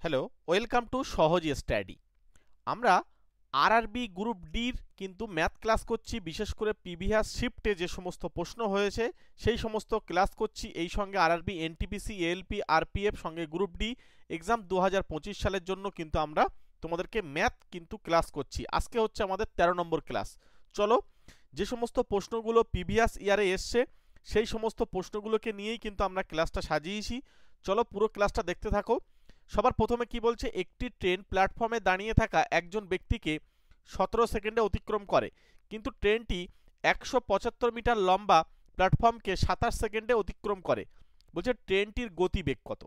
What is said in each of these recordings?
Hello, welcome to সহজ study. আমরা RRB group ডির কিন্তু ম্যাথ ক্লাস করছি, বিশেষ করে প্রিভিয়াস শিফটে যে সমস্ত প্রশ্ন হয়েছে সেই সমস্ত ক্লাস করছি। এই সঙ্গে আরআরবি এনটিপিসি এএলপি আরপিএফ সঙ্গে গ্রুপ ডি এক্সাম 2025 সালের জন্য কিন্তু আমরা তোমাদেরকে ম্যাথ কিন্তু ক্লাস করছি। আজকে হচ্ছে আমাদের 13 নম্বর ক্লাস। চলো, যে সমস্ত প্রশ্নগুলো প্রিভিয়াস ইয়ারে এসছে সেই সমস্ত প্রশ্নগুলোকে নিয়েই কিন্তু আমরা ক্লাসটা সাজিয়েছি। চলো পুরো ক্লাসটা দেখতে থাকো। সবার প্রথমে কি বলছে, একটি ট্রেন প্ল্যাটফর্মে দাঁড়িয়ে থাকা একজন ব্যক্তিকে 17 সেকেন্ডে অতিক্রম করে, কিন্তু ট্রেনটি 175 মিটার লম্বা প্ল্যাটফর্মকে 27 সেকেন্ডে অতিক্রম করে। বলছে ট্রেনটির গতিবেগ কত।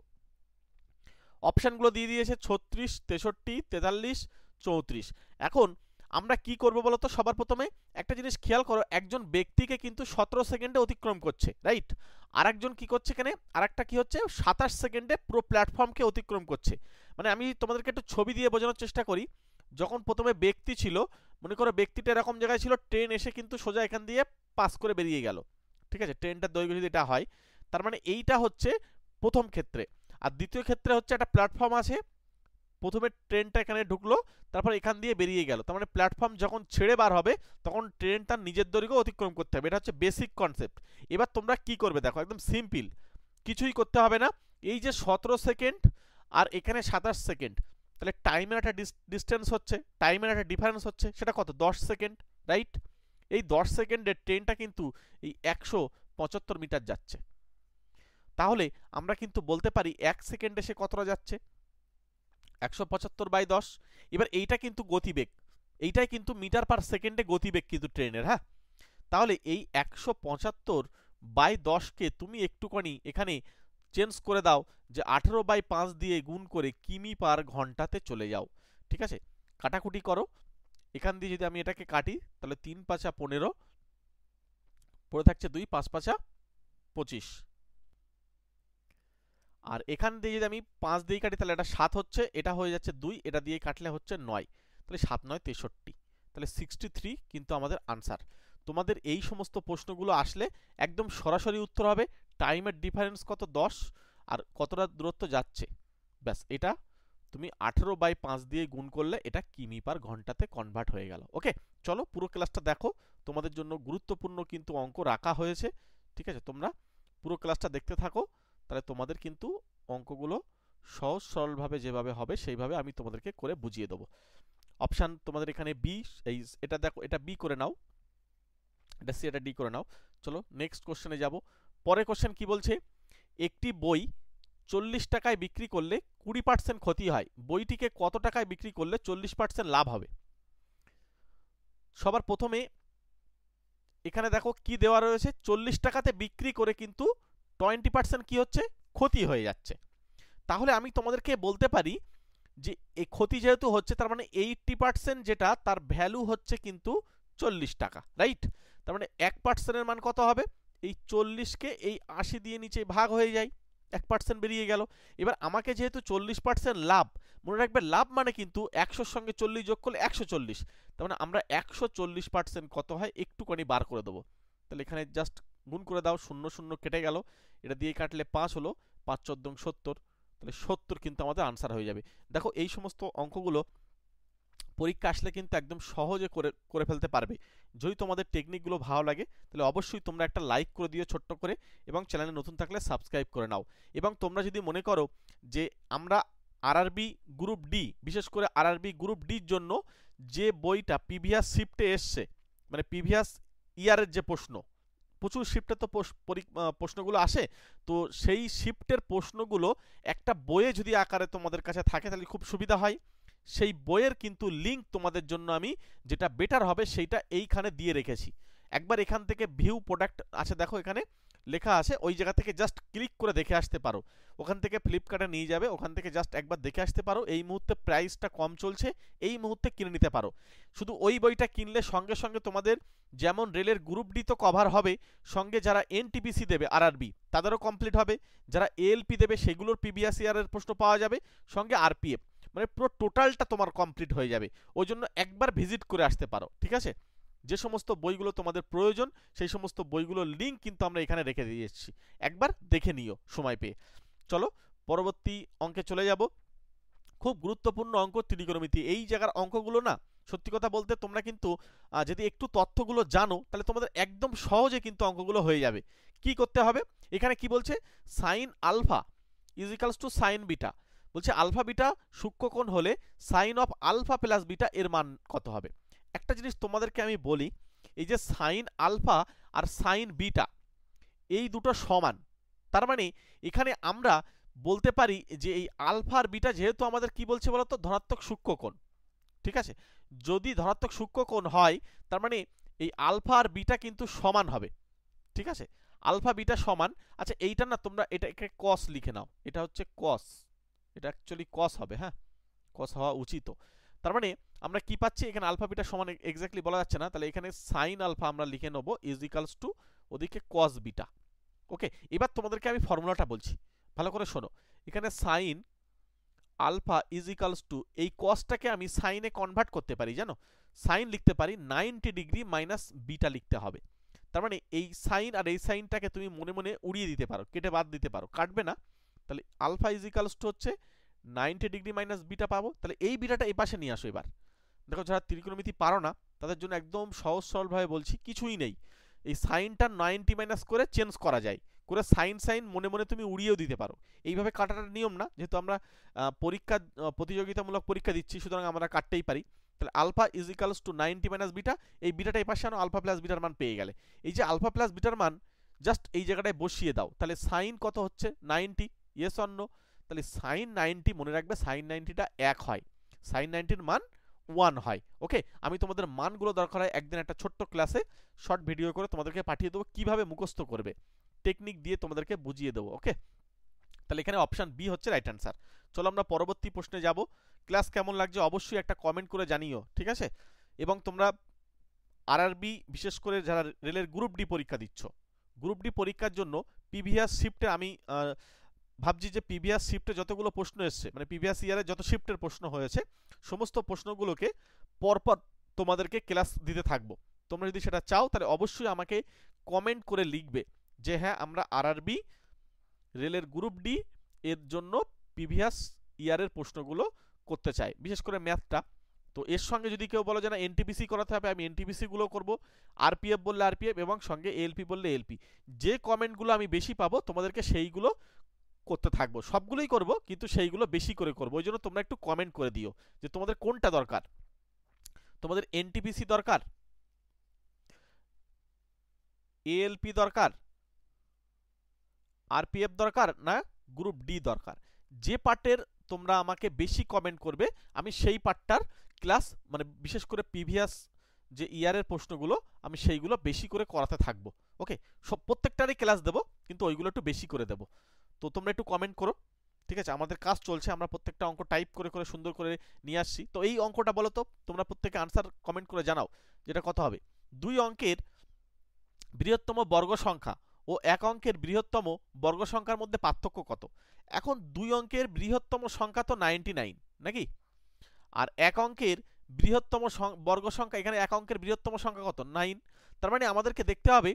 অপশানগুলো দিয়ে দিয়েছে 36, 63, 43, 34। এখন আমরা কি করব বলো তো। সবার প্রথমে একটা জিনিস খেয়াল করো, একজন ব্যক্তিকে কিন্তু 17 সেকেন্ডে অতিক্রম করছে, রাইট। আর একজন কি করছে এখানে, আর একটা কি হচ্ছে 27 সেকেন্ডে পুরো প্ল্যাটফর্মকে অতিক্রম করছে। মানে আমি তোমাদেরকে একটু ছবি দিয়ে বোঝানোর চেষ্টা করি। যখন প্রথমে ব্যক্তি ছিল, মনে করো ব্যক্তিটা এরকম জায়গায় ছিল, ট্রেন এসে কিন্তু সোজা এখান দিয়ে পাস করে বেরিয়ে গেল, ঠিক আছে। ট্রেনটার দৈর্ঘ্য যদি এটা হয়, তার মানে এইটা হচ্ছে প্রথম ক্ষেত্রে। আর দ্বিতীয় ক্ষেত্রে হচ্ছে একটা প্ল্যাটফর্ম আছে, প্রথমে ট্রেনটা এখানে ঢুকলো, তারপর এখান দিয়ে বেরিয়ে গেল, তার মানে প্ল্যাটফর্ম যখন ছেড়ে বার হবে তখন ট্রেন তার নিজের দৈর্ঘ্য অতিক্রম করতে হবে। এটা হচ্ছে বেসিক কনসেপ্ট। এবার তোমরা কি করবে দেখো, একদম সিম্পল, কিছুই করতে হবে না। এই যে 17 সেকেন্ড আর এখানে 27 সেকেন্ড, তাহলে টাইমের একটা ডিস্টেন্স হচ্ছে, টাইমের একটা ডিফারেন্স হচ্ছে, সেটা কত, 10 সেকেন্ড, রাইট। এই 10 সেকেন্ডের ট্রেনটা কিন্তু এই 175 মিটার যাচ্ছে। তাহলে আমরা কিন্তু বলতে পারি 1 সেকেন্ডে সে কতটা যাচ্ছে, 175/10। এবার এইটা কিন্তু গতিবেগ, এইটাই কিন্তু মিটার পার সেকেন্ডে গতিবেগ কিন্তু ট্রেনের, হ্যাঁ। তাহলে এই 175/10কে তুমি একটুখানি এখানে চেঞ্জ করে দাও, যে 18/5 দিয়ে গুণ করে কিমি পার ঘন্টাতে চলে যাও, ঠিক আছে। কাটাকুটি করো, এখান দিয়ে যদি আমি এটাকে কাটি তাহলে 3 পাঁচা 15, পড়ে থাকছে 2, 5 পাঁচা 25। আর এখান দিয়ে যদি আমি 5 দিয়ে কাটি তাহলে এটা 7 হচ্ছে, এটা হয়ে যাচ্ছে 2, এটা দিয়ে কাটলে হচ্ছে 9, তাহলে 7 9 63, তাহলে 63 কিন্তু আমাদের আনসার। তোমাদের এই সমস্ত প্রশ্নগুলো আসলে একদম সরাসরি উত্তর হবে টাইমের ডিফারেন্স কত, 10, আর কতটা দূরত্ব যাচ্ছে, ব্যাস এটা তুমি 18/5 দিয়ে গুণ করলে এটা কিমি পার ঘন্টাতে কনভার্ট হয়ে গেল। ওকে, চলো পুরো ক্লাসটা দেখো, তোমাদের জন্য গুরুত্বপূর্ণ কিন্তু অঙ্ক রাখা হয়েছে, ঠিক আছে। তোমরা পুরো ক্লাসটা দেখতে থাকো, তাহলে তোমাদের কিন্তু অঙ্কগুলো সহজ সরলভাবে যেভাবে হবে সেইভাবে আমি তোমাদেরকে করে বুঝিয়ে দেবো। অপশান তোমাদের এখানে বি, এই এটা দেখো, এটা বি করে নাও, এটা সি, এটা ডি করে নাও। চলো নেক্সট কোশ্চেনে যাব। পরের কোশ্চেন কি বলছে, একটি বই 40 টাকায় বিক্রি করলে 20% ক্ষতি হয়, বইটিকে কত টাকায় বিক্রি করলে 40% লাভ হবে। সবার প্রথমে এখানে দেখো কি দেওয়া রয়েছে, 40 টাকাতে বিক্রি করে কিন্তু 20% কি হচ্ছে, ক্ষতি হয়ে যাচ্ছে। তাহলে আমি তোমাদেরকে বলতে পারি যে এই ক্ষতি যেহেতু হচ্ছে, তার মানে 80% যেটা তার ভ্যালু হচ্ছে কিন্তু 40 টাকা, রাইট। তার মানে 1%-এর মান কত হবে, এই 40কে এই 80 দিয়ে নিচে ভাগ হয়ে যায়, 1% বেরিয়ে গেল। এবার আমাকে যেহেতু 40% লাভ, মনে রাখবে লাভ মানে কিন্তু 100-র সঙ্গে 40 যোগ করলে 140, তার মানে আমরা 140% কত হয় একটুখানি বার করে দেবো। তাহলে এখানে জাস্ট গুণ করে দাও, 0 0 কেটে গেল, এটা দিয়ে কাটলে 5 হলো, 5 14 70, তাহলে 70 কিন্তু আমাদের আনসার হয়ে যাবে। দেখো এই সমস্ত অঙ্কগুলো পরীক্ষা আসলে কিন্তু একদম সহজে করে ফেলতে পারবে। যদি তোমাদের টেকনিকগুলো ভালো লাগে তাহলে অবশ্যই তোমরা একটা লাইক করে দিও ছোট্ট করে, এবং চ্যানেলে নতুন থাকলে সাবস্ক্রাইব করে নাও। এবং তোমরা যদি মনে করো যে আমরা আরআরবি গ্রুপ ডি, বিশেষ করে আরআরবি গ্রুপ ডির জন্য যে বইটা প্রিভিয়াস শিফটে এসছে, মানে প্রিভিয়াস ইয়ারের যে প্রশ্ন, প্রচুর শিফটে তো প্রশ্নগুলো আসে, তো সেই শিফটের প্রশ্নগুলো একটা বইয়ে যদি আকারে তোমাদের কাছে থাকে তাহলে খুব সুবিধা হয়। সেই বইয়ের কিন্তু লিঙ্ক তোমাদের জন্য আমি, যেটা বেটার হবে সেইটা এইখানে দিয়ে রেখেছি। একবার এখান থেকে ভিউ প্রোডাক্ট আছে, দেখো এখানে লেখা আছে, ওই জায়গা থেকে জাস্ট ক্লিক করে দেখে আসতে পারো। ওখান থেকে ফ্লিপকার্টে নিয়ে যাবে, ওখান থেকে জাস্ট একবার দেখে আসতে পারো। এই মুহূর্তে প্রাইসটা কম চলছে, এই মুহূর্তে কিনে নিতে পারো। শুধু ওই বইটা কিনলে সঙ্গে সঙ্গে তোমাদের যেমন রেলের গ্রুপ ডি তো কভার হবে, সঙ্গে যারা এনটিপিসি দেবে আরআরবি তাদেরও কমপ্লিট হবে, যারা এএলপি দেবে সেগুলোর প্রিভিয়াস ইয়ারের প্রশ্ন পাওয়া যাবে, সঙ্গে আরপিএফ, মানে পুরো টোটালটা তোমার কমপ্লিট হয়ে যাবে। ওই জন্য একবার ভিজিট করে আসতে পারো, ঠিক আছে। যে সমস্ত বইগুলো তোমাদের প্রয়োজন সেই সমস্ত বইগুলোর লিঙ্ক কিন্তু আমরা এখানে রেখে দিয়েছি, একবার দেখে নিও সময় পেয়ে। চলো পরবর্তী অঙ্কে চলে যাব। খুব গুরুত্বপূর্ণ অঙ্ক ত্রিকোণমিতি। এই জায়গার অঙ্কগুলো না সত্যি কথা বলতে তোমরা কিন্তু যদি একটু তথ্যগুলো জানো তাহলে তোমাদের একদম সহজে কিন্তু অঙ্কগুলো হয়ে যাবে। কি করতে হবে, এখানে কি বলছে, sine alpha is equals to sine beta. বলছে আলফা বিটা সূক্ষ্মকোণ হলে sine of alpha plus beta এর মান কত হবে। একটা জিনিস তোমাদেরকে আমি বলি, এই যে সাইন আলফা আর সাইন বিটা এই দুটো সমান, তার মানে এখানে আমরা বলতে পারি যে এই আলফা আর বিটা যেহেতু আমাদের কি বলছে বলতো ধনাত্মক সূক্ষ্মকোণ, ঠিক আছে, যদি ধনাত্মক সূক্ষ্মকোণ হয় তার মানে এই আলফা আর বিটা কিন্তু সমান হবে, ঠিক আছে, আলফা বিটা সমান। আচ্ছা এইটা না তোমরা এটাকে কস লিখে নাও, এটা হচ্ছে কস, এটা অ্যাকচুয়ালি কস হবে, হ্যাঁ কস হওয়া উচিত। তার মানে আমরা কি পাচ্ছি, এখানে আলফা বিটা সমান এক্স্যাক্টলি বলা যাচ্ছে না, তাহলে এখানে সাইন আলফা আমরা লিখে নেবো ইজ ইকালস টু ওদিকে কস বিটা। ওকে, এবার তোমাদেরকে আমি ফর্মুলাটা বলছি, ভালো করে শোনো। এখানে sine alpha is equals to, এই কসটাকে আমি সাইনে কনভার্ট করতে পারি, জানো, সাইন লিখতে পারি 90 ডিগ্রি মাইনাস বিটা লিখতে হবে। তার মানে এই সাইন আর এই সাইনটাকে তুমি মনে মনে উড়িয়ে দিতে পারো, কেটে বাদ দিতে পারো, কাটবে না। তাহলে আলফা ইজ ইকালস টু হচ্ছে 90 ডিগ্রি মাইনাস বিটা পাবো। তাহলে এই বিটাটা এই পাশে নিয়ে আসো। এবার দেখো যারা ত্রিকোণমিতি পারো না তাদের জন্য একদম সহজ সরলভাবে বলছি, কিছুই নেই, এই সাইনটা 90 মাইনাস করে চেঞ্জ করা যায়, করে সাইন সাইন মনে মনে তুমি উড়িয়েও দিতে পারো। এইভাবে কাটাটার নিয়ম না, যেহেতু আমরা পরীক্ষা প্রতিযোগিতামূলক পরীক্ষা দিচ্ছি সুতরাং আমরা কাটতেই পারি। তাহলে alpha is equals to 90 minus beta, এই বিটাটা এই পাশে আনো, আলফা প্লাস বিটার মান পেয়ে গেলে। এই যে আলফা প্লাস বিটার মান জাস্ট এই জায়গাটায় বসিয়ে দাও, তাহলে সাইন কত হচ্ছে 90, ইয়েস অর নো। তাহলে সাইন 90 মনে রাখবে সাইন 90টা 1 হয়, সাইন 90 এর মান 1 হয়। ওকে, আমি তোমাদের মানগুলো দরকার হয় একদিন একটা ছোট্ট ক্লাসে শর্ট ভিডিও করে তোমাদেরকে পাঠিয়ে দেবো, কিভাবে মুখস্থ করবে টেকনিক দিয়ে তোমাদেরকে বুঝিয়ে দেবো। ওকে, তাহলে এখানে অপশন বি হচ্ছে রাইট অ্যান্সার। চলো আমরা পরবর্তী প্রশ্নে যাব। ক্লাস কেমন লাগছে অবশ্যই একটা কমেন্ট করে জানিও, ঠিক আছে। এবং তোমরা আরআরবি বিশেষ করে যারা রেলের গ্রুপ ডি পরীক্ষা দিচ্ছ, গ্রুপ ডি পরীক্ষার জন্য প্রিভিয়াস শিফটে আমি ভাবছি যে প্রিভিয়াস শিফটে যতগুলো প্রশ্ন এসছে, মানে প্রিভিয়াস ইয়ারে যত শিফটের প্রশ্ন হয়েছে সমস্ত প্রশ্নগুলোকে পরপর তোমাদেরকে ক্লাস দিতে থাকবো। তোমরা যদি সেটা চাও তাহলে অবশ্যই আমাকে কমেন্ট করে লিখবে যে হ্যাঁ আমরা আরআরবি রেলের গ্রুপ ডি এর জন্য প্রিভিয়াস ইয়ারের প্রশ্নগুলো করতে চাই, বিশেষ করে ম্যাথটা। তো এর সঙ্গে যদি কেউ বলো যে না এনটিপিসি করাতে হবে, আমি এনটিপিসি গুলো করবো, আরপিএফ বললে আরপিএফ এবং সঙ্গে এএলপি বললে এলপি। যে কমেন্টগুলো আমি বেশি পাবো তোমাদেরকে সেইগুলো করতে থাকবো, সবগুলোই করব কিন্তু সেইগুলো বেশি করে করবো। ওই জন্য তোমরা একটু কমেন্ট করে দিও যে তোমাদের কোনটা দরকার, তোমাদের এনটিপিসি দরকার, এএলপি দরকার, আরপিএফ দরকার, না গ্রুপ ডি দরকার। যে পার্টের তোমরা আমাকে বেশি কমেন্ট করবে আমি সেই পার্টটার ক্লাস, মানে বিশেষ করে প্রিভিয়াস যে ইয়ারের প্রশ্নগুলো আমি সেইগুলো বেশি করে করাতে থাকবো। ওকে, সব প্রত্যেকটারই ক্লাস দেবো কিন্তু ওইগুলো একটু বেশি করে দেবো। তো তোমরা একটু কমেন্ট করো, ঠিক আছে। আমাদের কাজ চলছে, আমরা প্রত্যেকটা অঙ্ক টাইপ করে করে সুন্দর করে নিয়ে আসছি। তো এই অঙ্কটা বলো তো, তোমরা প্রত্যেকে আনসার কমেন্ট করে জানাও যেটা কত হবে। 2 অঙ্কের বৃহত্তম বর্গ সংখ্যা ও 1 অঙ্কের বৃহত্তম বর্গ সংখ্যার মধ্যে পার্থক্য কত। এখন 2 অঙ্কের বৃহত্তম সংখ্যা তো 99 নাকি, আর 1 অঙ্কের বৃহত্তম বর্গ সংখ্যা, এখানে 1 অঙ্কের বৃহত্তম সংখ্যা কত 9। তার মানে আমাদেরকে দেখতে হবে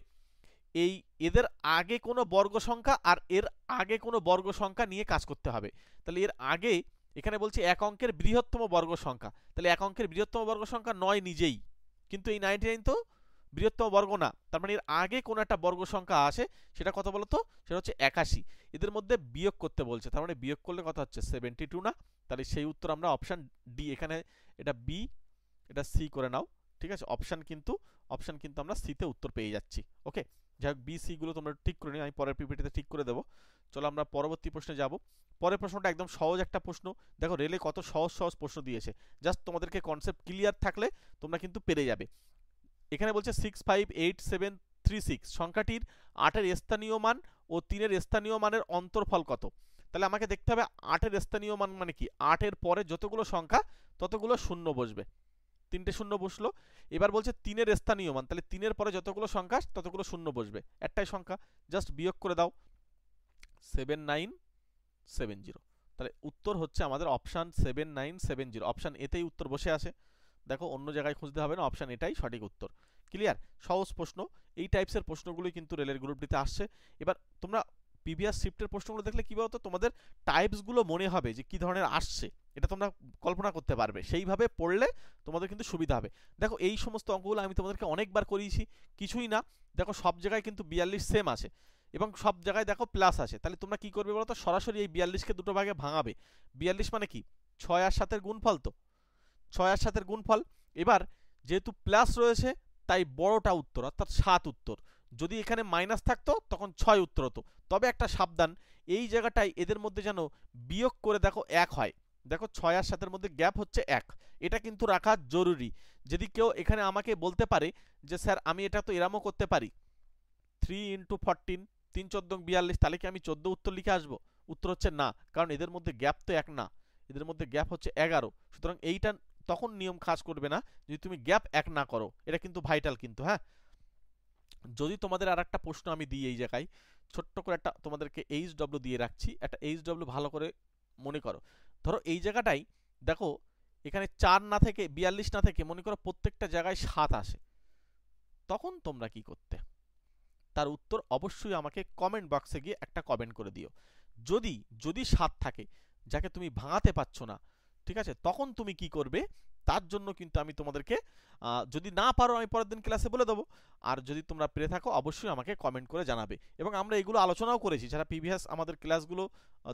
এই এদের আগে কোনো বর্গ সংখ্যা আর এর আগে কোনো বর্গ সংখ্যা নিয়ে কাজ করতে হবে। তাহলে এর আগে এখানে বলছে 1 অঙ্কের বৃহত্তম বর্গ সংখ্যা, তাহলে 1 অঙ্কের বৃহত্তম বর্গ সংখ্যা 9 নিজেই, কিন্তু এই 99 তো বৃহত্তম বর্গ না। তার মানে এর আগে কোন একটা বর্গ সংখ্যা আসে, সেটা কত বলতো, সেটা হচ্ছে 81। এদের মধ্যে বিয়োগ করতে বলছে, তার মানে বিয়োগ করলে কত হচ্ছে 72 না। তাহলে সেই উত্তর আমরা অপশন ডি, এখানে এটা বি এটা সি করে নাও, ঠিক আছে। অপশন কিন্তু আমরা সিতে উত্তর পেয়ে যাচ্ছি। ওকে, যাই হোক বি সি গুলো তোমরা ঠিক করে নিও, আমি পরের পিপিটিতে ঠিক করে দেবো। চলো আমরা পরবর্তী প্রশ্নে যাব। পরের প্রশ্নটা একদম সহজ একটা প্রশ্ন, দেখো রেলে কত সহজ সহজ প্রশ্ন দিয়েছে, জাস্ট তোমাদেরকে কনসেপ্ট ক্লিয়ার থাকলে তোমরা কিন্তু পেরে যাবে। এখানে বলছে 658736 সংখ্যাটির 8 এর স্থানীয় মান ও 3 এর স্থানীয় মানের অন্তরফল কত। তাহলে আমাকে দেখতে হবে 8 এর স্থানীয় মান মানে কি, 8 এর পরে যতগুলো সংখ্যা ততগুলো শূন্য বসবে, 3টে শূন্য বসলো। এবার বলছে 3 এর স্থানীয় মান, তাহলে 3 এর পরে যতগুলো সংখ্যা ততগুলো শূন্য বসবে, একটাই সংখ্যা, জাস্ট বিয়োগ করে দাও 7970। তাহলে উত্তর হচ্ছে আমাদের অপশন 7970, অপশন এতেই উত্তর বসে আছে। দেখো অন্য জায়গায় খুঁজতে হবে না, অপশন এটাই সঠিক উত্তর। ক্লিয়ার, সহজ প্রশ্ন, এই টাইপসের প্রশ্নগুলোই কিন্তু রেলের গ্রুপ ডিতে আসছে। এবার তোমরা প্রিভিয়াস শিফটের প্রশ্নগুলো দেখলে কি বলতো তোমাদের টাইপসগুলো মনে হবে যে কি ধরনের আসছে, এটা তোমরা কল্পনা করতে পারবে, সেইভাবে পড়লে তোমাদের কিন্তু সুবিধা হবে। দেখো এই সমস্ত অঙ্কগুলো আমি তোমাদেরকে অনেকবার করিয়েছি, কিছুই না। দেখো সব জায়গায় কিন্তু 42 সেম আছে এবং সব জায়গায় দেখো প্লাস আছে। তাহলে তোমরা কি করবে বলো তো, সরাসরি এই 42কে দুটো ভাগে ভাঙাবে। 42 মানে কি 6 আর 7 এর গুণফল, তো 6 আর 7 এর গুণফল। এবার যেহেতু প্লাস রয়েছে তাই বড়টা উত্তর অর্থাৎ 7 উত্তর। যদি এখানে মাইনাস থাকতো তখন 6 উত্তর হতো। তবে একটা সাবধান, এই জায়গাটায় এদের মধ্যে যেন বিয়োগ করে দেখো 1 হয়। দেখো 6 আর 7 এর মধ্যে গ্যাপ হচ্ছে 1, এটা কিন্তু রাখা জরুরি। যদি কেউ এখানে আমাকে বলতে পারে যে স্যার আমি এটা তো এরামও করতে পারি 3 ইন্টু 14, 3 14 42, তাহলে কি আমি 14 উত্তর লিখে আসবো? উত্তর হচ্ছে না, কারণ এদের মধ্যে গ্যাপ তো 1 না, এদের মধ্যে গ্যাপ হচ্ছে 11। সুতরাং এইটা তখন নিয়ম কাজ করবে না যদি তুমি গ্যাপ 1 না করো। এটা কিন্তু ভাইটাল কিন্তু, হ্যাঁ। যদি তোমাদের আর একটা প্রশ্ন আমি দিই এই জায়গায়, ছোট্ট করে একটা তোমাদেরকে HW দিয়ে রাখছি, একটা HW ভালো করে মনে করো। ধরো এই জায়গাটাই দেখো এখানে 4 না থেকে 42 না থেকে মনে করো প্রত্যেকটা জায়গায় 7 আসে, তখন তোমরা কি করতে? তার উত্তর অবশ্যই আমাকে কমেন্ট বক্সে গিয়ে একটা কমেন্ট করে দিও। যদি যদি 7 থাকে যাকে তুমি ভাঙাতে পারছো না, ঠিক আছে, তখন তুমি কি করবে তার জন্য কিন্তু আমি তোমাদেরকে যদি না পারো আমি পরের দিন ক্লাসে বলে দেবো। আর যদি তোমরা পেরে থাকো অবশ্যই আমাকে কমেন্ট করে জানাবে। এবং আমরা এগুলো আলোচনাও করেছি, যারা প্রিভিয়াস আমাদের ক্লাসগুলো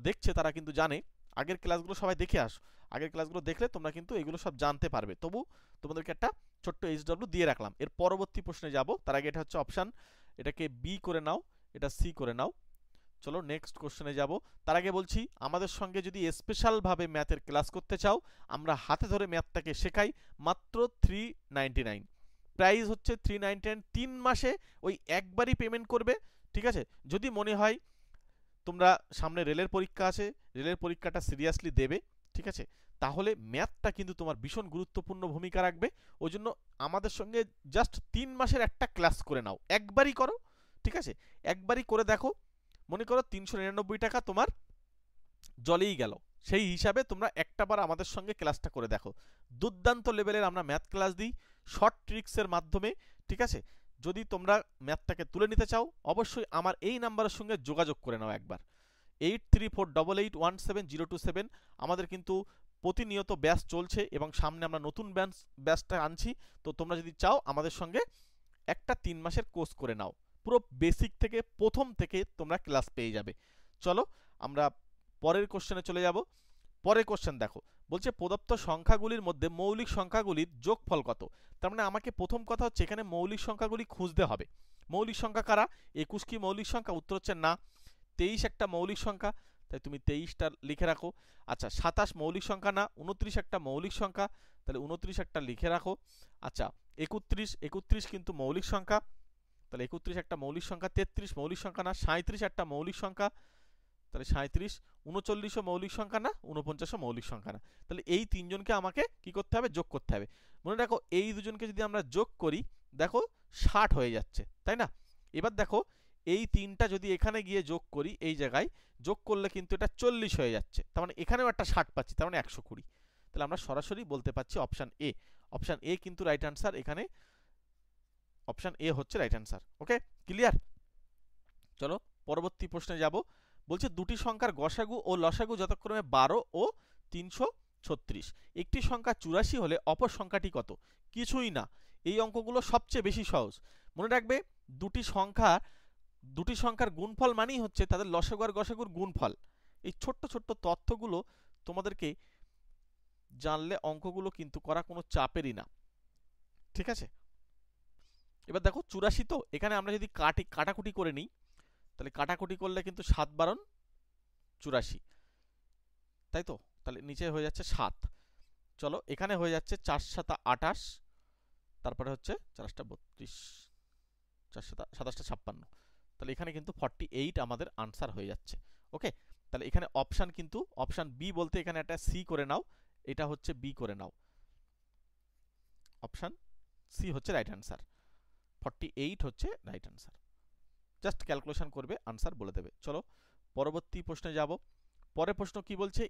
দেখছে তারা কিন্তু জানে। আগের ক্লাসগুলো সবাই দেখে আসো, আগের ক্লাসগুলো দেখলে তোমরা কিন্তু এগুলো সব জানতে পারবে। তবু তোমাদেরকে একটা ছোট্ট HW দিয়ে রাখলাম। এর পরবর্তী প্রশ্নে যাব, তার আগে এটা হচ্ছে অপশান, এটাকে বি করে নাও, এটা সি করে নাও। চলো নেক্সট কোশ্চেনে যাব। তার আগে বলছি আমাদের সঙ্গে যদি স্পেশালভাবে ম্যাথের ক্লাস করতে চাও, আমরা হাতে ধরে ম্যাথটাকে শেখাই মাত্র 399। প্রাইস হচ্ছে 399, 3 মাসে ওই একবারই পেমেন্ট করবে, ঠিক আছে। যদি মনে হয় তোমরা সামনে রেলের পরীক্ষা আছে, রেলের পরীক্ষাটা সিরিয়াসলি দেবে, ঠিক আছে, তাহলে ম্যাথটা কিন্তু তোমার ভীষণ গুরুত্বপূর্ণ ভূমিকা রাখবে। ওই জন্য আমাদের সঙ্গে জাস্ট 3 মাসের একটা ক্লাস করে নাও, একবারই করো, ঠিক আছে, একবারই করে দেখো। মনে করো 399 টাকা তোমার জলেই গেল, সেই হিসাবে তোমরা একটা বার আমাদের সঙ্গে ক্লাসটা করে দেখো। দুর্দান্ত লেভেলের আমরা ম্যাথ ক্লাস দিই শর্ট ট্রিক্সের মাধ্যমে, ঠিক আছে। যদি তোমরা ম্যাথটাকে তুলে নিতে চাও অবশ্যই আমার এই নাম্বারের সঙ্গে যোগাযোগ করে নাও একবার, 8348817027। আমাদের কিন্তু প্রতিনিয়ত ব্যাচ চলছে এবং সামনে আমরা নতুন ব্যাচটা আনছি। তো তোমরা যদি চাও আমাদের সঙ্গে একটা 3 মাসের কোর্স করে নাও, পুরো বেসিক থেকে প্রথম থেকে তোমরা ক্লাস পেয়ে যাবে। চলো আমরা পরের কোশ্চেনে চলে যাব। পরের কোশ্চেন দেখো, বলছে প্রদত্ত সংখ্যাগুলির মধ্যে মৌলিক সংখ্যাগুলির যোগফল কত? তার মানে আমাকে প্রথম কথা হচ্ছে এখানে মৌলিক সংখ্যাগুলি খুঁজতে হবে। মৌলিক সংখ্যা কারা? 21 কি মৌলিক সংখ্যা? উত্তর হচ্ছে না। 23 একটা মৌলিক সংখ্যা, তাই তুমি 23টা লিখে রাখো। আচ্ছা 27 মৌলিক সংখ্যা না, 29 একটা মৌলিক সংখ্যা, তাহলে 29 একটা লিখে রাখো। আচ্ছা 31 কিন্তু মৌলিক সংখ্যা, তাহলে 31 একটা মৌলিক সংখ্যা। 33 মৌলিক সংখ্যা না। 37 একটা মৌলিক সংখ্যা, তাহলে 37। 39ও মৌলিক সংখ্যা না, 49ও মৌলিক সংখ্যা না। তাহলে এই তিনজনকে আমাকে কি করতে হবে? যোগ করতে হবে। মনে রাখো এই দুজনকে যদি আমরা যোগ করি দেখো 60 হয়ে যাচ্ছে, তাই না? এবার দেখো এই তিনটা যদি এখানে গিয়ে যোগ করি, এই জায়গায় যোগ করলে কিন্তু এটা 40 হয়ে যাচ্ছে, তার মানে এখানেও একটা 60 পাচ্ছি, তার মানে 120। তাহলে আমরা সরাসরি বলতে পারছি অপশান এ। অপশান এ কিন্তু রাইট আনসার, এখানে অপশান এ হচ্ছে রাইট আনসার। ওকে, ক্লিয়ার? চলো পরবর্তী প্রশ্নে যাব। বলছে দুটি সংখ্যার গসাগু ও লসাগু যথাক্রমে 12 ও 336। একটি সংখ্যা 84 হলে অপর সংখ্যাটি কত? কিছুই না, এই অঙ্কগুলো সবচেয়ে বেশি সহজ। মনে রাখবে দুটি সংখ্যার গুণফল মানেই হচ্ছে তাদের লসাগু আর গসাগুর গুণফল। এই ছোট্ট ছোট্ট তথ্যগুলো তোমাদেরকে জানলে অঙ্কগুলো কিন্তু করা কোনো চাপেরই না, ঠিক আছে। এবার দেখো 84, তো এখানে আমরা যদি কাটাকুটি করে নিই, তাহলে কাটাকুটি করলে কিন্তু 7 12 84, তাই তো? তাহলে নিচে হয়ে যাচ্ছে 7। চলো এখানে হয়ে যাচ্ছে 4 7 28, তারপরে হচ্ছে 4 32, 4 27 56। তাহলে এখানে কিন্তু 48 আমাদের আনসার হয়ে যাচ্ছে। ওকে, তাহলে এখানে অপশান কিন্তু অপশান বি বলতে এখানে একটা সি করে নাও, এটা হচ্ছে বি করে নাও, অপশান সি হচ্ছে রাইট আনসার। 48 হচ্ছে রাইট আনসার। জাস্ট ক্যালকুলেশন করবে, আনসার বলে দেবে। চলো পরবর্তী প্রশ্নে যাব। পরের প্রশ্ন কি বলছে?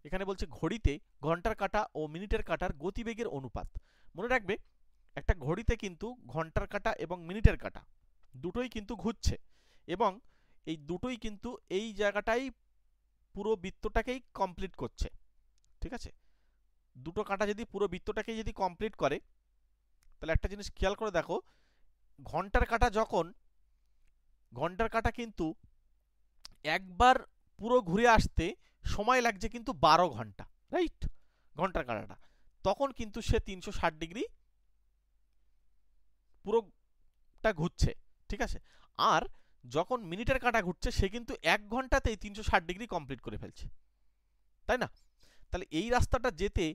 এখানে বলছে ঘড়িতে ঘন্টার কাঁটা ও মিনিটের কাঁটার গতিবেগের অনুপাত। মনে রাখবে একটা ঘড়িতে কিন্তু ঘন্টার কাঁটা এবং মিনিটের কাঁটা দুটোই কিন্তু ঘুরছে এবং এই দুটোই কিন্তু এই জায়গাটাই পুরো বৃত্তটাকেই কমপ্লিট করছে, ঠিক আছে, দুটো কাঁটা যদি পুরো বৃত্তটাকে যদি কমপ্লিট করে, তাহলে একটা জিনিস খেয়াল করে দেখো, ঘন্টার কাঁটা কিন্তু একবার পুরো ঘুরে আসতে সময় লাগছে কিন্তু 12 ঘন্টা, রাইট? ঘন্টার কাঁটাটা তখন কিন্তু সে 360 ডিগ্রি পুরোটা ঘুরছে, ঠিক আছে। আর যখন মিনিটের কাঁটা ঘুরছে সে কিন্তু 1 ঘন্টাতেই 360 ডিগ্রি কমপ্লিট করে ফেলছে, তাই না? তাহলে এই রাস্তাটা যেতে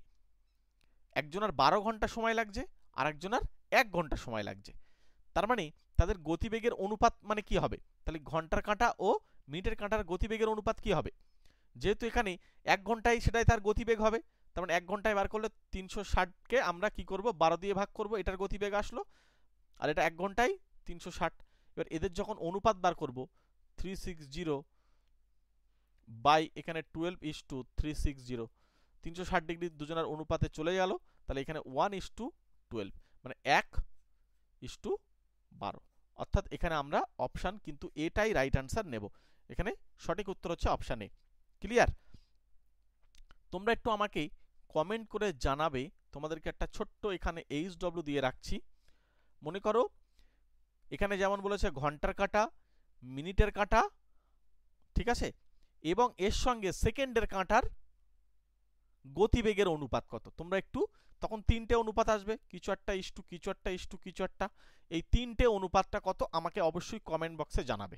একজনের 12 ঘন্টা সময় লাগছে আর একজনের 1 ঘন্টা সময় লাগছে। তার মানে তাদের গতিবেগের অনুপাত মানে কি হবে? তাহলে ঘন্টার কাঁটা ও মিনিটের কাঁটার গতিবেগের অনুপাত কি হবে? যেহেতু এখানে 1 ঘন্টায় সেটাই তার গতিবেগ হবে, তার মানে 1 ঘন্টায় বার করলে 360কে আমরা কি করব, 12 দিয়ে ভাগ করব, এটার গতিবেগ আসলো। আর এটা 1 ঘন্টায় 360। এবার এদের যখন অনুপাত বার করব, 360 বাই এখানে 12:360, 360 ডিগ্রি দুজনের অনুপাতে চলে গেল, তাহলে এখানে 1:12, মানে 1:12। অর্থাৎ এখানে আমরা অপশান কিন্তু এটাই রাইট অ্যান্সার নেব। এখানে সঠিক উত্তর হচ্ছে অপশান এ। ক্লিয়ার? তোমরা একটু আমাকে কমেন্ট করে জানাবে, তোমাদেরকে একটা ছোট্ট এখানে HW দিয়ে রাখছি। মনে করো এখানে যেমন বলেছে ঘন্টার কাঁটা, মিনিটের কাঁটা, ঠিক আছে, এবং এর সঙ্গে সেকেন্ডের কাঁটার গতিবেগের অনুপাত কত। তোমরা একটু তখন 3টে অনুপাত আসবে, কিছু একটা ইস্টু কিছু একটা ইস্টু কিছু একটা, এই 3টে অনুপাতটা কত আমাকে অবশ্যই কমেন্ট বক্সে জানাবে।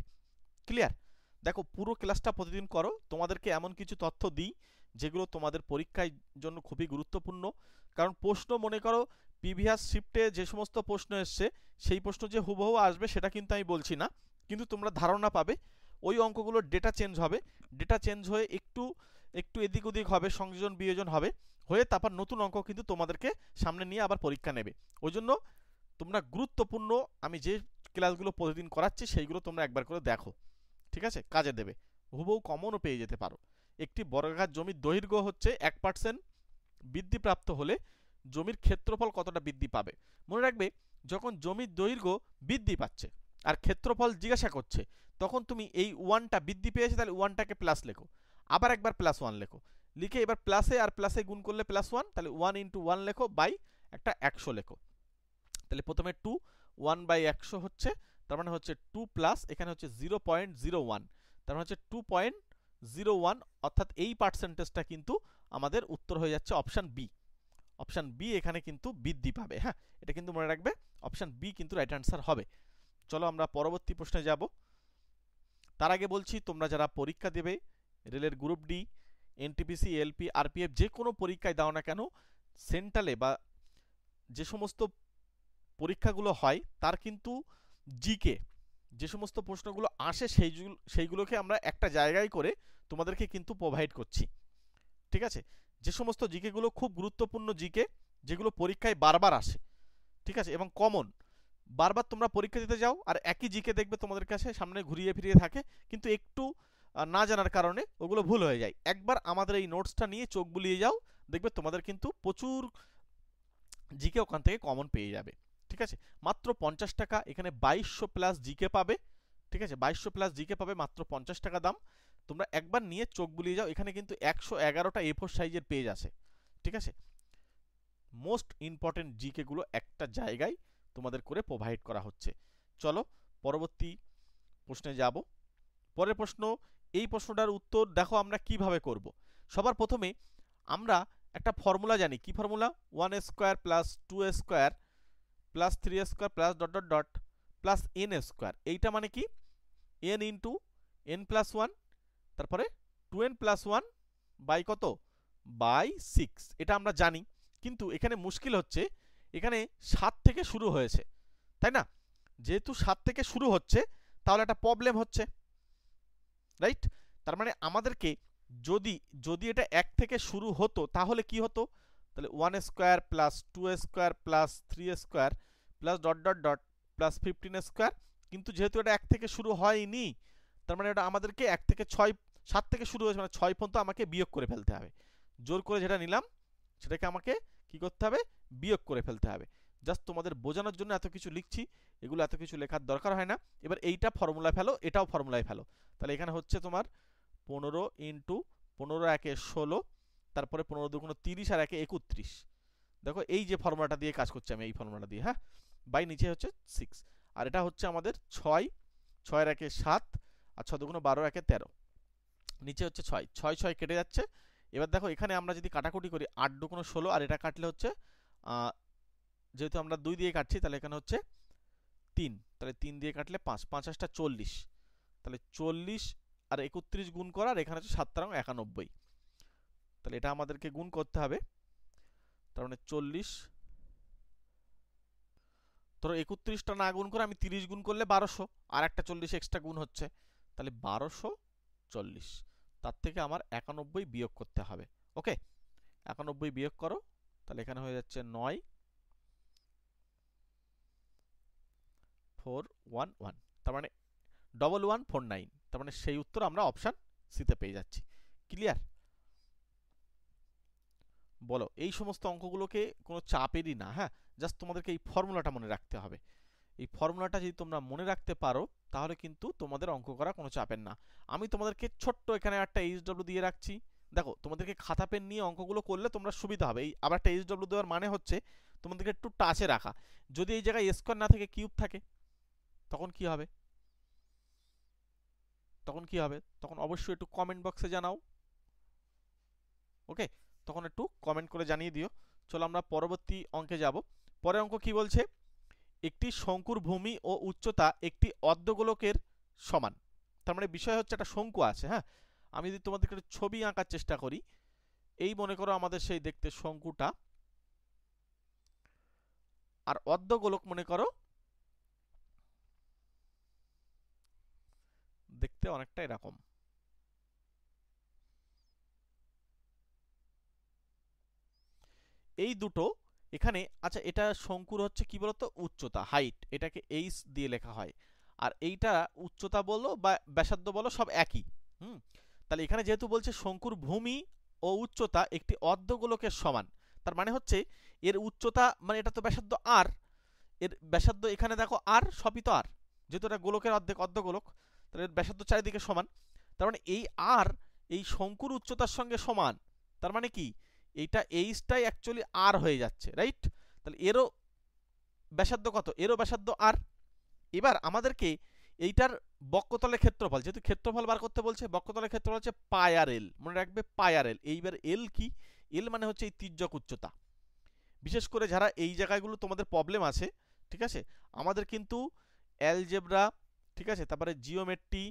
ক্লিয়ার? দেখো পুরো ক্লাসটা প্রতিদিন করো, তোমাদেরকে এমন কিছু তথ্য দিই যেগুলো তোমাদের পরীক্ষার জন্য খুবই গুরুত্বপূর্ণ। কারণ প্রশ্ন মনে করো প্রিভিয়াস শিফটে যে সমস্ত প্রশ্ন এসছে সেই প্রশ্ন যে হুবহু আসবে সেটা কিন্তু আমি বলছি না, কিন্তু তোমরা ধারণা পাবে। ওই অঙ্কগুলোর ডেটা চেঞ্জ হবে, ডেটা চেঞ্জ হয়ে একটু একটু এদিক ওদিক হবে, সংযোজন বিয়োজন হবে, হয়ে তারপর নতুন অঙ্ক কিন্তু তোমাদেরকে সামনে নিয়ে আবার পরীক্ষা নেবে। ওই জন্য তোমরা গুরুত্বপূর্ণ আমি যে ক্লাসগুলো প্রতিদিন করাচ্ছি সেইগুলো তোমরা একবার করে দেখো, ঠিক আছে, কাজে দেবে। হুবহু কমনও পেয়ে যেতে পারো। একটি বর্গাকার জমির দৈর্ঘ্য হচ্ছে 1% বৃদ্ধিপ্রাপ্ত হলে জমির ক্ষেত্রফল কতটা বৃদ্ধি পাবে। মনে রাখবে, যখন জমির দৈর্ঘ্য বৃদ্ধি পাচ্ছে আর ক্ষেত্রফল জিজ্ঞাসা করছে, তখন তুমি এই 1টা বৃদ্ধি পেয়েছে, তাহলে 1টাকে প্লাস লেখো, আবার একবার +1 লেখো, লিখে এবার প্লাসে আর প্লাসে গুণ করলে +1, তাহলে 1 × 1 লেখো বাই একটা 100 লেখো। তাহলে প্রথমে 2, 1/100 হচ্ছে, তার মানে হচ্ছে 2 প্লাস এখানে হচ্ছে 0.01, তার মানে হচ্ছে 2.01, অর্থাৎ এই পার্সেন্টেজটা কিন্তু আমাদের উত্তর হয়ে যাচ্ছে অপশান বি। অপশান বি এখানে কিন্তু বৃদ্ধি পাবে। হ্যাঁ, এটা কিন্তু মনে রাখবে, অপশান বি কিন্তু রাইট অ্যান্সার হবে। চলো আমরা পরবর্তী প্রশ্নে যাব। তার আগে বলছি, তোমরা যারা পরীক্ষা দেবে রেলের group D, NTPC, LP, RPF যে কোনো পরীক্ষায় দাও না কেন, সেন্ট্রালে বা যে সমস্ত পরীক্ষাগুলো হয় তার কিন্তু জিকে যে সমস্ত প্রশ্নগুলো আসে সেইগুলোকে আমরা একটা জায়গায় করে তোমাদেরকে কিন্তু প্রোভাইড করছি, ঠিক আছে। যে সমস্ত জিকেগুলো খুব গুরুত্বপূর্ণ জিকে, যেগুলো পরীক্ষায় বারবার আসে, ঠিক আছে, এবং কমন, বারবার তোমরা পরীক্ষা দিতে যাও আর একই জিকে দেখবে তোমাদের কাছে সামনে ঘুরিয়ে ফিরিয়ে থাকে, কিন্তু একটু না জানার কারণে ওগুলো ভুল হয়ে যায়। একবার আমাদের এই নোটসটা নিয়ে চোখ বুলিয়ে যাও, দেখবে তোমাদের কিন্তু প্রচুর জিকে ওখান থেকে কমন পেয়ে যাবে, ঠিক আছে। মাত্র 50 টাকা, এখানে 2200 প্লাস জিকে পাবে, ঠিক আছে, 2200 প্লাস জিকে পাবে, মাত্র 50 টাকা দাম। তোমরা একবার নিয়ে চোখ বুলিয়ে যাও, এখানে কিন্তু 111টা A4 সাইজের পেজ আছে, ঠিক আছে। মোস্ট ইম্পর্টেন্ট জিকে গুলো একটা জায়গায় তোমাদের করে প্রোভাইড করা হচ্ছে। চলো পরবর্তী প্রশ্নে যাব। পরের প্রশ্ন, এই প্রশ্নটার উত্তর দেখো আমরা কিভাবে করব। সবার প্রথমে আমরা একটা ফর্মুলা জানি, কি formula? 1 square plus 2 square plus 3 square plus dot dot dot plus n square. এইটা মানে কি? n ইন্টু n প্লাস 1, তারপরে 2n প্লাস 1 বাই কত? বাই 6। এটা আমরা জানি, কিন্তু এখানে মুশকিল হচ্ছে, এখানে 7 থেকে শুরু হয়েছে, তাই না? যেহেতু 7 থেকে শুরু হচ্ছে, তাহলে একটা প্রবলেম হচ্ছে, রাইট? তার মানে আমাদেরকে যদি এটা 1 থেকে শুরু হতো তাহলে কি হতো? তাহলে 1 square plus 2 square plus 3 square plus dot dot dot plus 15 square. কিন্তু যেহেতু এটা 1 থেকে শুরু হয়নি, তার মানে এটা আমাদেরকে 1 থেকে 7 থেকে শুরু হয়েছে, মানে 6 পর্যন্ত আমাকে বিয়োগ করে ফেলতে হবে। জোর করে যেটা নিলাম সেটাকে আমাকে কি করতে হবে? বিয়োগ করে ফেলতে হবে। জাস্ট তোমাদের বোঝানোর জন্য এত কিছু লিখছি, এগুলো এত কিছু লেখার দরকার হয় না। এবার এইটা ফর্মুলায় ফেলো, এটাও ফর্মুলায় ফেলো। তাহলে এখানে হচ্ছে তোমার 15 ইন্টু 15 × 1 = 16, তারপরে 15 দুগুণ 30 আর 1 31। দেখো এই যে ফর্মুলাটা দিয়ে কাজ করছি আমি, এই ফর্মুলাটা দিয়ে, হ্যাঁ, বাই নিচে হচ্ছে 6, আর এটা হচ্ছে আমাদের 6, 6 এর 1 7, আর 6 দুগুণ 12, 1 13, নিচে হচ্ছে 6, 6 6 কেটে যাচ্ছে। এবার দেখো এখানে আমরা যদি কাটাকুটি করি 8 দুগুণ 16, আর এটা কাটলে হচ্ছে যেহেতু আমরা 2 দিয়ে কাটছি তাহলে এখানে হচ্ছে 3, তাহলে 3 দিয়ে কাটলে 5, 5 8 40, তাহলে 40 আর 31 গুণ করা, আর এখানে হচ্ছে 7 91, তাহলে এটা আমাদেরকে গুণ করতে হবে। তার মানে 40, ধরো 31টা না গুণ করে আমি 30 গুণ করলে 1200, আর একটা 40 এক্সট্রা গুণ হচ্ছে, তাহলে 1240, তার থেকে আমার 91 বিয়োগ করতে হবে। ওকে, 91 বিয়োগ করো, তাহলে এখানে হয়ে যাচ্ছে 9 411, তার মানে 1149, তার মানে সেই উত্তর আমরা অপশান সিতে পেয়ে যাচ্ছি। ক্লিয়ার? বলো, এই সমস্ত অঙ্কগুলোকে কোনো চাপেরই না, হ্যাঁ, জাস্ট তোমাদেরকে এই ফর্মুলাটা মনে রাখতে হবে। এই ফর্মুলাটা যদি তোমরা মনে রাখতে পারো তাহলে কিন্তু তোমাদের অঙ্ক করা কোনো চাপের না। আমি তোমাদেরকে ছোট্ট এখানে একটা এইচডব্লিউ দিয়ে রাখছি, দেখো তোমাদেরকে খাতা পেন নিয়ে অঙ্কগুলো করলে তোমরা সুবিধা হবে। এই আবার একটা এইচডব্লিউ দেওয়ার মানে হচ্ছে তোমাদেরকে একটু টাচে রাখা। যদি এই জায়গায় স্কোয়ার না থেকে কিউব থাকে তখন কি হবে? তখন অবশ্যই একটু কমেন্ট বক্সে জানাও। ওকে, তখন একটু কমেন্ট করে জানিয়ে দিও। চলো আমরা পরবর্তী অঙ্কে যাব। পরের অঙ্ক কি বলছে? একটি শঙ্কুর ভূমি ও উচ্চতা একটি অর্ধগোলকের সমান। তার মানে বিষয় হচ্ছে একটা শঙ্কু আছে, হ্যাঁ, আমি যদি তোমাদেরকে একটা ছবি আঁকার চেষ্টা করি, এই মনে করো আমাদের সেই দেখতে শঙ্কুটা, আর অর্ধগোলক মনে করো দেখতে অনেকটা এরকম। এই দুটো এখানে, আচ্ছা এটা শঙ্কুর হচ্ছে কি বলতো উচ্চতা, হাইট, এটাকে এইচ দিয়ে লেখা হয়, আর এইটা উচ্চতা বলো বা ব্যাসার্ধ বলো সব একই। তাহলে এখানে যেহেতু বলছে শঙ্কুর ভূমি ও উচ্চতা একটি অর্ধগোলকের সমান, তার মানে হচ্ছে এর উচ্চতা মানে এটা তো ব্যাসার্ধ আর, এর ব্যাসার্ধ এখানে দেখো আর, সবই তো আর, যেহেতু এটা গোলকের অর্ধেক অর্ধগোলক, তাহলে এর ব্যাসার্ধ চারিদিকে সমান। তার মানে এই আর এই শঙ্কুর উচ্চতার সঙ্গে সমান, তার মানে কি এইটা এইচটাই অ্যাকচুয়ালি আর হয়ে যাচ্ছে, রাইট? তাহলে এরও ব্যাসার্ধ কত? এরও ব্যাসার্ধ আর। এবার আমাদেরকে এইটার বক্রতলের ক্ষেত্রফল, যেহেতু ক্ষেত্রফল বার করতে বলছে, বক্রতলের ক্ষেত্রফল হচ্ছে পাই আর এল, মনে রাখবে পাই আর এল। এইবার এল কি? এল মানে হচ্ছে এই তির্যক উচ্চতা। বিশেষ করে যারা এই জায়গাগুলো তোমাদের প্রবলেম আছে, ঠিক আছে, আমাদের কিন্তু অ্যালজেব্রা, ঠিক আছে, তারপরে জিওমেট্রি,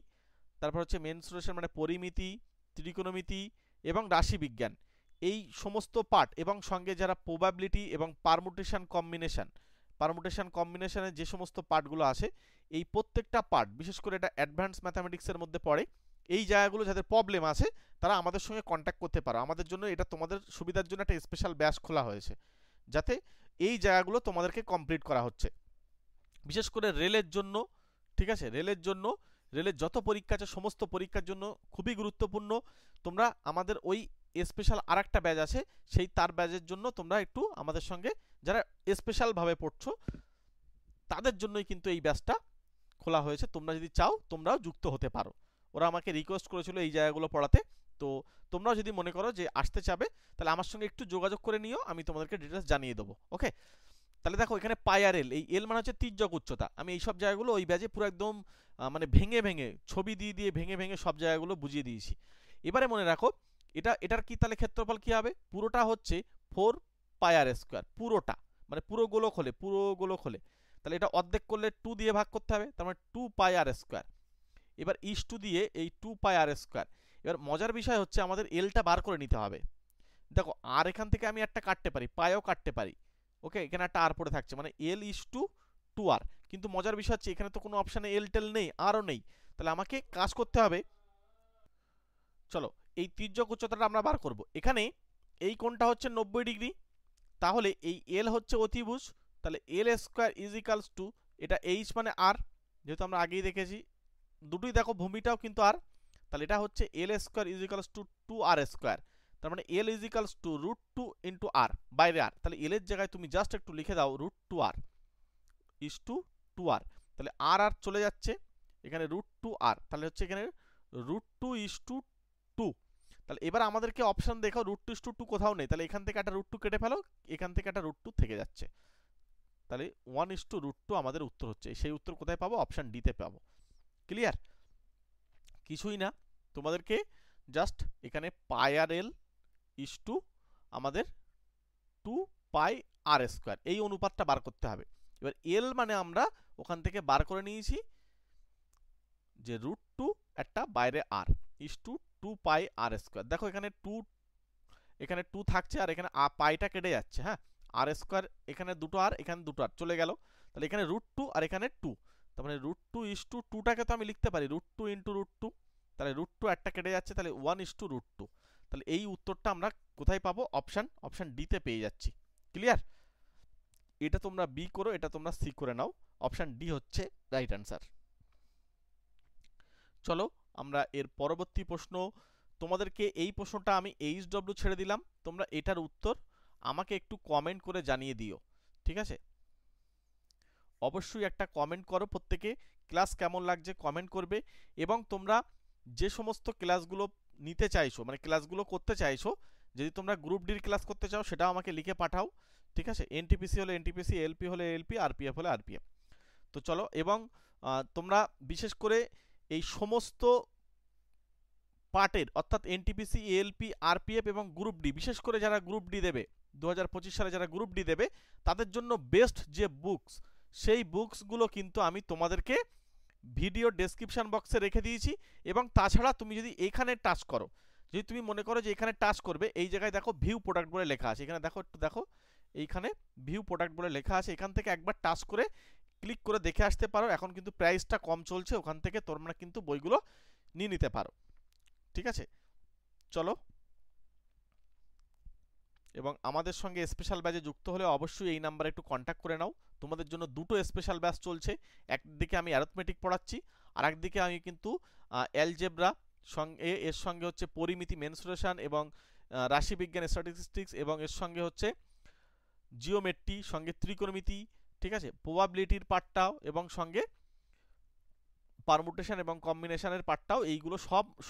তারপর হচ্ছে মেনসুরেশন মানে পরিমিতি, ত্রিকোণমিতি এবং রাশিবিজ্ঞান, এই সমস্ত পার্ট, এবং সঙ্গে যারা প্রবাবিলিটি এবং পারমুটেশনের যে সমস্ত পার্টগুলো আছে, এই প্রত্যেকটা পার্ট, বিশেষ করে এটা অ্যাডভান্স ম্যাথামেটিক্সের মধ্যে পড়ে, এই জায়গাগুলো যাদের প্রবলেম আছে তারা আমাদের সঙ্গে কন্ট্যাক্ট করতে পারো। আমাদের জন্য এটা তোমাদের সুবিধার জন্য একটা স্পেশাল ব্যাচ খোলা হয়েছে, যাতে এই জায়গাগুলো তোমাদেরকে কমপ্লিট করা হচ্ছে, বিশেষ করে রেলের জন্য, ঠিক আছে, রেলের যত পরীক্ষা আছে সমস্ত পরীক্ষার জন্য খুবই গুরুত্বপূর্ণ। তোমরা আমাদের ওই স্পেশাল আর একটা ব্যাচ আছে, সেই তার ব্যাচের জন্য তোমরা একটু আমাদের সঙ্গে, যারা স্পেশালভাবে পড়ছো তাদের জন্যই কিন্তু এই ব্যাচটা খোলা হয়েছে। তোমরা যদি চাও তোমরাও যুক্ত হতে পারো। ওরা আমাকে রিকোয়েস্ট করেছিল এই জায়গাগুলো পড়াতে, তো তোমরাও যদি মনে করো যে আসতে চাবে তাহলে আমার সঙ্গে একটু যোগাযোগ করে নিও, আমি তোমাদেরকে ডিটেলস জানিয়ে দেবো। ওকে, তাহলে দেখো এখানে পাই আর এল, এই এল মানে হচ্ছে তির্যক উচ্চতা। আমি এই সব জায়গাগুলো ওই ব্যাচে পুরো একদম মানে ভেঙে ভেঙে ছবি দিয়ে দিয়ে ভেঙে ভেঙে সব জায়গাগুলো বুঝিয়ে দিয়েছি। এবারে মনে রাখো এটার কি তাহলে ক্ষেত্রফল কি হবে? পুরোটা হচ্ছে 4 পাই আর স্কোয়ার, পুরোটা মানে পুরো গোলক হলে তাহলে এটা অর্ধেক করলে 2 দিয়ে ভাগ করতে হবে, তার মানে 2 পাই আর স্কোয়ার। এবার ইস টু দিয়ে এই 2 পাই আর স্কোয়ার। এবার মজার বিষয় হচ্ছে আমাদের এলটা বার করে নিতে হবে। দেখো আর এখান থেকে আমি একটা কাটতে পারি, পাইও কাটতে পারি। ওকে, এখানে একটা আর পড়ে থাকছে, মানে এল ইস টু 2 আর। কিন্তু মজার বিষয় হচ্ছে এখানে তো কোনো অপশানে এল টেল নেই, আরও নেই, তাহলে আমাকে কাজ করতে হবে। চলো এই তির্যক উচ্চতাটা আমরা বার করব। এখানে এই কোণটা হচ্ছে 90 ডিগ্রি, তাহলে এই এল হচ্ছে অতিভুজ, তাহলে এল স্কোয়ার ইজ ইকালস টু, এটা এইচ মানে আর, যেহেতু আমরা আগেই দেখেছি দুটোই, দেখো ভূমিটাও কিন্তু আর, তাহলে এটা হচ্ছে L square is equals to 2 R square. তার মানে L is equals to √2 into R, বাইরে আর, তাহলে এল এর জায়গায় তুমি জাস্ট একটু লিখে দাও √2 আর ইস টু 2 আর, তাহলে আর আর চলে যাচ্ছে এখানে √2 আর, তাহলে হচ্ছে এখানে √2 ইস টু 2, তাহলে এবার আমাদেরকে অপশন দেখো √2 কোথাও নেই, তাহলে এখান থেকে একটা √2 কেটে ফেলো, এখান থেকে একটা √2 থেকে যাচ্ছে, তাহলে 1:√2 আমাদের উত্তর হচ্ছে। সেই উত্তর কোথায় পাবো? অপশন ডি তে পাবো। ক্লিয়ার? কিছুই না, তোমাদেরকে জাস্ট এখানে পাই আর এল ইস টু আমাদের 2πr², এই অনুপাতটা বার করতে হবে। এবার এল মানে আমরা ওখান থেকে বার করে নিয়েছি যে √2 একটা বাইরে আর ইস টু 2πr²। দেখো এখানে 2 থাকছে আর এখানে পাইটা কেটে যাচ্ছে, হ্যাঁ, r² এখানে দুটো আর এখানে দুটো আর চলে গেল, তাহলে এখানে √2 আর এখানে 2, তার মানে √2 2টাকে তো আমি লিখতে পারি √2 × √2, তাহলে √2 একটা কেটে যাচ্ছে, তাহলে 1:√2। তাহলে এই উত্তরটা আমরা কোথায় পাবো? অপশন ডি তে পেয়ে যাচ্ছি। ক্লিয়ার? এটা তোমরা বি করো, এটা তোমরা সি করে নাও, অপশন ডি হচ্ছে রাইট অ্যান্সার। চলো আমরা এর পরবর্তী প্রশ্ন, তোমাদেরকে এই প্রশ্নটা আমি HW ছেড়ে দিলাম, তোমরা এটার উত্তর আমাকে একটু কমেন্ট করে জানিয়ে দিও, ঠিক আছে? অবশ্যই একটা কমেন্ট করো, প্রত্যেকে ক্লাস কেমন লাগছে কমেন্ট করবে, এবং তোমরা যে সমস্ত ক্লাসগুলো নিতে চাইছো, মানে ক্লাসগুলো করতে চাইছো, যদি তোমরা গ্রুপ ডির ক্লাস করতে চাও সেটাও আমাকে লিখে পাঠাও, ঠিক আছে? এনটিপিসি হলে এনটিপিসি, এলপি হলে এলপি, আরপিএফ হলে আরপিএফ। তো চলো, এবং তোমরা বিশেষ করে এই সমস্ত পার্টের অর্থাৎ এনটিপিসি, এএলপি, আরপিএফ এবং গ্রুপ ডি, বিশেষ করে যারা গ্রুপ ডি দেবে 2025 সালে, যারা গ্রুপ ডি দেবে তাদের জন্য বেস্ট যে বুকস, সেই বুকসগুলো কিন্তু আমি তোমাদেরকে ভিডিও ডেসক্রিপশন বক্সে রেখে দিয়েছি। এবং তাছাড়া তুমি যদি এখানে টাচ করো, যদি তুমি মনে করো যে এখানে টাচ করবে, এই জায়গায় দেখো ভিউ প্রোডাক্ট বলে লেখা আছে, এখানে দেখো, একটু দেখো, এইখানে ভিউ প্রোডাক্ট বলে লেখা আছে, এখান থেকে একবার টাচ করে ক্লিক করে দেখে আসতে পারো। এখন কিন্তু প্রাইসটা কম চলছে, ওখান থেকে তোমরা কিন্তু বইগুলো নিয়ে নিতে পারো, ঠিক আছে? চলো, এবং আমাদের সঙ্গে স্পেশাল ব্যাচে যুক্ত হলে অবশ্যই এই নাম্বারে একটু কন্ট্যাক্ট করে নাও। তোমাদের জন্য দুটো স্পেশাল ব্যাচ চলছে, একদিকে আমি অ্যারিথমেটিক পড়াচ্ছি, আর একদিকে আমি কিন্তু অ্যালজেব্রা সঙ্গে, এর সঙ্গে হচ্ছে পরিমিতি মেনসুরেশন এবং রাশিবিজ্ঞান স্ট্যাটিস্টিক্স, এবং এর সঙ্গে হচ্ছে জিওমেট্রি, সঙ্গে ত্রিকোণমিতি, ঠিক আছে, প্রবাবিলিটির পার্টটাও, এবং সঙ্গে পারমুটেশন এবং কম্বিনেশনের পার্টটাও, এইগুলো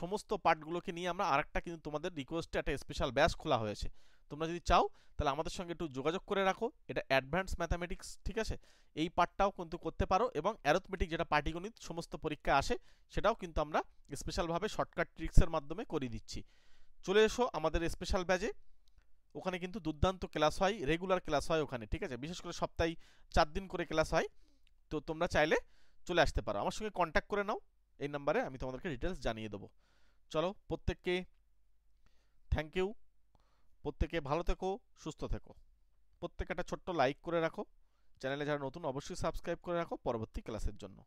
সমস্ত পার্টগুলোকে নিয়ে আমরা আরেকটা কিন্তু তোমাদের রিকোয়েস্টে একটা স্পেশাল ব্যাচ খোলা হয়েছে। তোমরা যদি চাও তাহলে আমাদের সঙ্গে একটু যোগাযোগ করে রাখো। এটা অ্যাডভান্স ম্যাথামেটিক্স, ঠিক আছে, এই পার্টটাও কিন্তু করতে পারো, এবং অ্যারিথমেটিক যেটা পাটিগণিত সমস্ত পরীক্ষা আসে সেটাও কিন্তু আমরা স্পেশালভাবে শর্টকাট ট্রিক্সের মাধ্যমে করিয়ে দিচ্ছি। চলে এসো আমাদের স্পেশাল ব্যাচে, ওখানে কিন্তু দুর্দান্ত ক্লাস হয়, রেগুলার ক্লাস হয় ওখানে, ঠিক আছে, বিশেষ করে সপ্তাহে 4 দিন করে ক্লাস হয়। তো তোমরা চাইলে চলে আসতে পারো, আমার সঙ্গে কন্ট্যাক্ট করে নাও, এই নাম্বারে আমি তোমাদেরকে ডিটেলস জানিয়ে দেবো। চলো, প্রত্যেককে থ্যাংক ইউ, প্রত্যেকে ভালো থেকো, সুস্থ থেকো, প্রত্যেকে একটা ছোট্ট লাইক করে রাখো, চ্যানেলে যারা নতুন অবশ্যই সাবস্ক্রাইব করে রাখো পরবর্তী ক্লাসের জন্য।